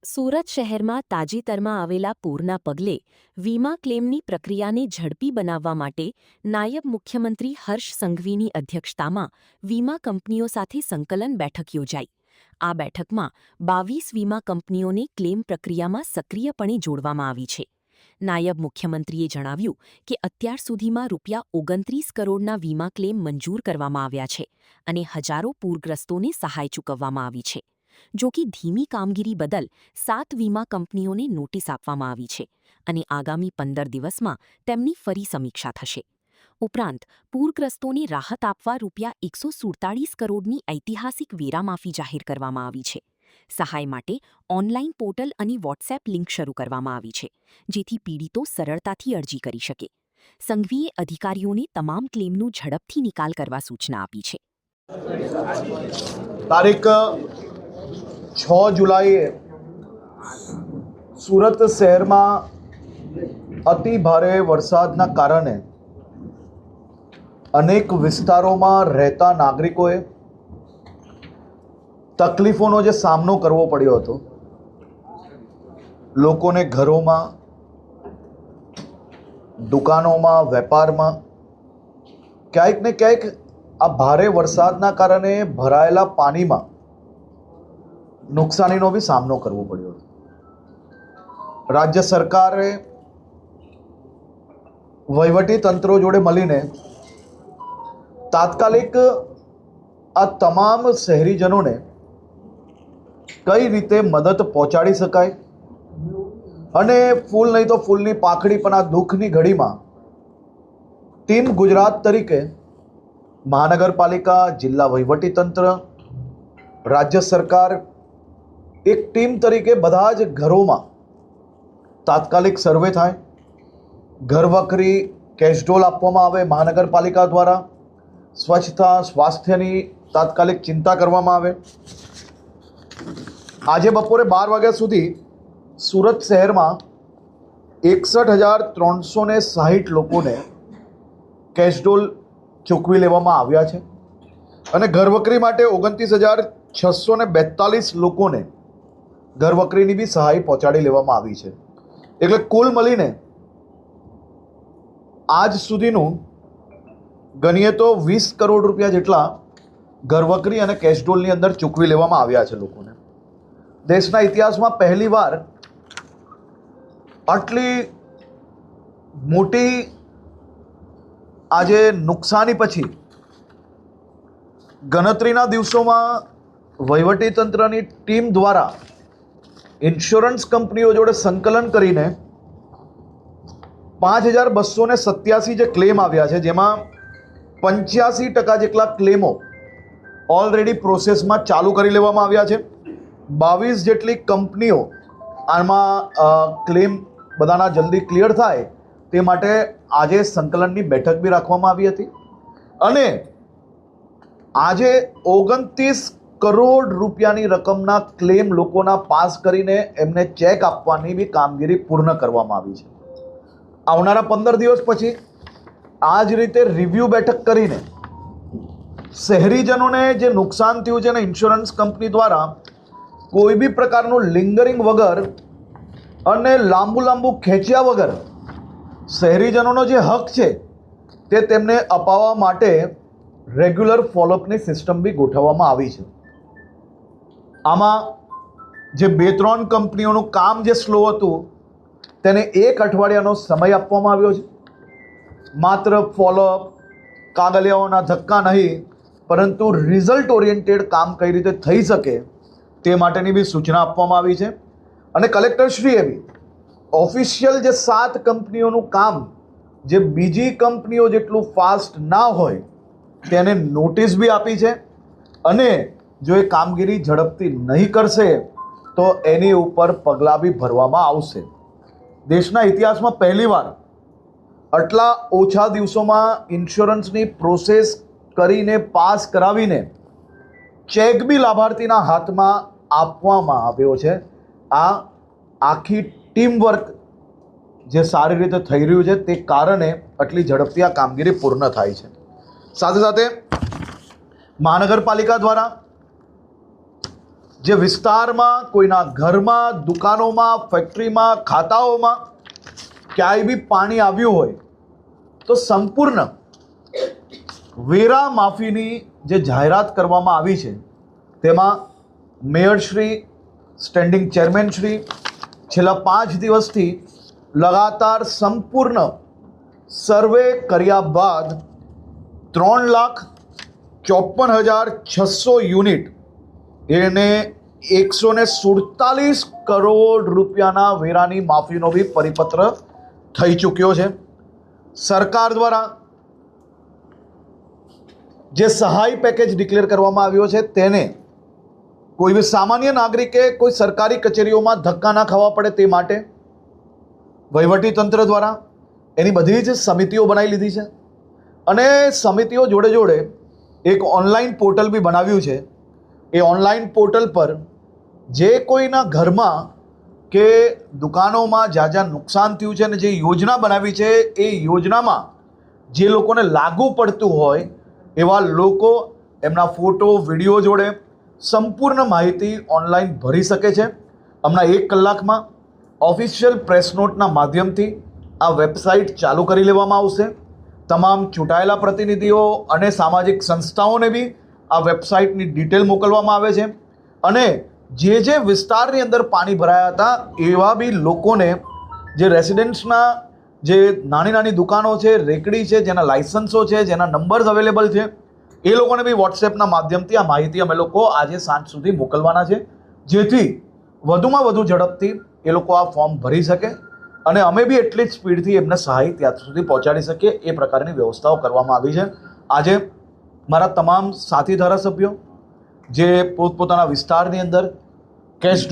સુરત શહેરમાં તાજેતરમાં આવેલા પૂરના પગલે વીમા ક્લેમની પ્રક્રિયાને ઝડપી બનાવવા માટે નાયબ મુખ્યમંત્રી હર્ષ સંઘવીની અધ્યક્ષતામાં વીમા કંપનીઓ સાથે સંકલન બેઠક યોજાઈ. આ બેઠકમાં 22 વીમા કંપનીઓને ક્લેમ પ્રક્રિયામાં સક્રિયપણે જોડવામાં આવી છે. નાયબ મુખ્યમંત્રીએ જણાવ્યું કે અત્યાર સુધીમાં ₹29 કરોડના વીમા ક્લેમ મંજૂર કરવામાં આવ્યા છે અને હજારો પૂરગ્રસ્તોને સહાય ચૂકવવામાં આવી છે. જો કે ધીમી કામગીરી બદલ 7 વીમા કંપનીઓને નોટિસ આપવામાં આવી છે અને આગામી 15 દિવસમાં તેમની ફરી સમીક્ષા થશે. ઉપરાંત પૂરગ્રસ્તોને રાહત આપવા ₹147 કરોડની ઐતિહાસિક વેરામાફી જાહેર કરવામાં આવી છે. સહાય માટે ઓનલાઈન પોર્ટલ અને વોટ્સએપ લિંક શરૂ કરવામાં આવી છે, જેથી પીડિતો સરળતાથી અરજી કરી શકે. સંઘવીએ અધિકારીઓને તમામ ક્લેમનું ઝડપથી નિકાલ કરવા સૂચના આપી છે. તારીખ 6 જુલાઈએ સુરત શહેરમાં અતિ ભારે વરસાદના કારણે અનેક વિસ્તારોમાં રહેતા નાગરિકોએ તકલીફોનો જે સામનો કરવો પડ્યો હતો. લોકોને ઘરોમાં, દુકાનોમાં, વેપારમાં ક્યાંક ને ક્યાંક આ ભારે વરસાદના કારણે ભરાયેલા પાણીમાં નુકસાનીનો બી સામનો કરવો પડ્યો હતો. રાજ્ય સરકારે વહીવટી તંત્રો જોડે મળીને તાત્કાલિક આ તમામ શહેરીજનોને કઈ રીતે મદદ પહોંચાડી શકાય અને ફૂલ નહીં તો ફૂલની પાંખડી પણ આ દુઃખની ઘડીમાં ટીમ ગુજરાત તરીકે મહાનગરપાલિકા, જિલ્લા વહીવટીતંત્ર, રાજ્ય સરકાર એક ટીમ તરીકે બધા જ ઘરોમાં તાત્કાલિક સર્વે થાય, ઘરવખરી કેશડોલ આપવામાં આવે મહાનગરપાલિકા દ્વારા, સ્વચ્છતા સ્વાસ્થ્યની તાત્કાલિક ચિંતા કરવામાં આવે. આજે બપોરે 12 વાગ્યા સુધી સુરત શહેરમાં 61,360 લોકોને કેશડોલ ચૂકવી લેવામાં આવ્યા છે અને ઘરવખરી માટે 29,642 લોકોને ઘરવખરીની બી સહાય પહોંચાડી લેવામાં આવી છે. એટલે કુલ મળીને આજ સુધીનું ગણીએ તો 20 કરોડ રૂપિયા જેટલા ઘરવખરી અને કેશડોલની અંદર ચૂકવી લેવામાં આવ્યા છે લોકોને. દેશના ઇતિહાસમાં પહેલીવાર આટલી મોટી આજે નુકસાની પછી ગણતરીના દિવસોમાં વહીવટીતંત્રની ટીમ દ્વારા ઇન્સ્યોરન્સ કંપનીઓ જોડે સંકલન કરીને 5,287 જે ક્લેમ આવ્યા છે, જેમાં 85% જેટલા ક્લેમો ઓલરેડી પ્રોસેસમાં ચાલુ કરી લેવામાં આવ્યા છે. 22 જેટલી કંપનીઓ આમાં ક્લેમ બધાના જલ્દી ક્લિયર થાય તે માટે આજે સંકલનની બેઠક બી રાખવામાં આવી હતી અને આજે 29 કરોડ રૂપિયાની રકમના ક્લેમ લોકોના પાસ કરીને એમને ચેક આપવાની બી કામગીરી પૂર્ણ કરવામાં આવી છે. આવનારા 15 દિવસ પછી આ જ રીતે રિવ્યૂ બેઠક કરીને શહેરીજનોને જે નુકસાન થયું છે અને ઇન્સ્યોરન્સ કંપની દ્વારા કોઈ બી પ્રકારનું લિંગરિંગ વગર અને લાંબુ ખેંચ્યા વગર શહેરીજનોનો જે હક છે તે તેમને અપાવવા માટે રેગ્યુલર ફોલોઅપની સિસ્ટમ બી ગોઠવવામાં આવી છે. આમાં જે 2-3 કંપનીઓનું કામ જે સ્લો હતું તેને 1 અઠવાડિયાનો સમય આપવામાં આવ્યો છે. માત્ર ફોલોઅપ, કાગળિયાઓના ધક્કા નહીં, પરંતુ રિઝલ્ટ ઓરિએન્ટેડ કામ કઈ રીતે થઈ શકે તે માટેની બી સૂચના આપવામાં આવી છે અને કલેક્ટરશ્રીએ બી ઓફિશિયલ જે 7 કંપનીઓનું કામ જે બીજી કંપનીઓ જેટલું ફાસ્ટ ના હોય તેને નોટિસ બી આપી છે અને જો એ કામગીરી ઝડપથી નહીં કરશે તો એની ઉપર પગલાં બી ભરવામાં આવશે. દેશના ઇતિહાસમાં પહેલીવાર આટલા ઓછા દિવસોમાં ઇન્સ્યોરન્સની પ્રોસેસ કરીને પાસ કરાવીને ચેક બી લાભાર્થીના હાથમાં આપવામાં આવ્યો છે. આ આખી ટીમ વર્ક જે સારી રીતે થઈ રહ્યું છે તે કારણે આટલી ઝડપથી આ કામગીરી પૂર્ણ થાય છે. સાથે સાથે મહાનગરપાલિકા દ્વારા જે વિસ્તારમાં કોઈના ઘરમાં, દુકાનોમાં, ફેક્ટરીમાં, ખાતાઓમાં ક્યાંય બી પાણી આવ્યું હોય તો સંપૂર્ણ વેરા માફીની જે જાહેરાત કરવામાં આવી છે તેમાં મેયરશ્રી, સ્ટેન્ડિંગ ચેરમેનશ્રી છેલ્લા 5 દિવસથી લગાતાર સંપૂર્ણ સર્વે કર્યા બાદ 3,54,600 યુનિટ એને 147 કરોડ રૂપિયાના વેરાની માફીનો બી પરિપત્ર થઈ ચૂક્યો છે. સરકાર દ્વારા જે સહાય પેકેજ ડિક્લેર કરવામાં આવ્યો છે તેને કોઈ બી સામાન્ય નાગરિકે કોઈ સરકારી કચેરીઓમાં ધક્કા ના ખાવા પડે તે માટે વહીવટીતંત્ર દ્વારા એની બધી જ સમિતિઓ બનાવી લીધી છે અને સમિતિઓ જોડે જોડે એક ઓનલાઈન પોર્ટલ બી બનાવ્યું છે. એ ઓનલાઈન પોર્ટલ પર જે કોઈના ઘરમાં કે દુકાનોમાં જ્યાં જ્યાં નુકસાન થયું છે અને જે યોજના બનાવી છે એ યોજનામાં જે લોકોને લાગુ પડતું હોય એવા લોકો એમના ફોટો, વિડીયો જોડે સંપૂર્ણ માહિતી ઓનલાઈન ભરી શકે છે. હમણાં 1 કલાકમાં ઓફિશિયલ પ્રેસ નોટના માધ્યમથી આ વેબસાઇટ ચાલુ કરી લેવામાં આવશે. તમામ ચૂંટાયેલા પ્રતિનિધિઓ અને સામાજિક સંસ્થાઓને બી આ વેબસાઇટની ડિટેલ મોકલવામાં આવે છે અને જે વિસ્તારની અંદર પાણી ભરાયા હતા એવા બી લોકોને, જે રેસિડેન્ટ્સના જે નાની નાની દુકાનો છે, રેકડી છે, જેના લાઇસન્સો છે, જેના નંબર્સ અવેલેબલ છે, એ લોકોને બી વોટ્સએપના માધ્યમથી આ માહિતી અમે લોકો આજે સાંજ સુધી મોકલવાના છે, જેથી વધુમાં વધુ ઝડપથી એ લોકો આ ફોર્મ ભરી શકે અને અમે બી એટલી જ સ્પીડથી એમને સહાય ત્યાં સુધી પહોંચાડી શકીએ એ પ્રકારની વ્યવસ્થાઓ કરવામાં આવી છે. આજે મારા તમામ સાથી ધારાસભ્યો જે પોતપોતાના વિસ્તારની અંદર કેસ્ટ્રો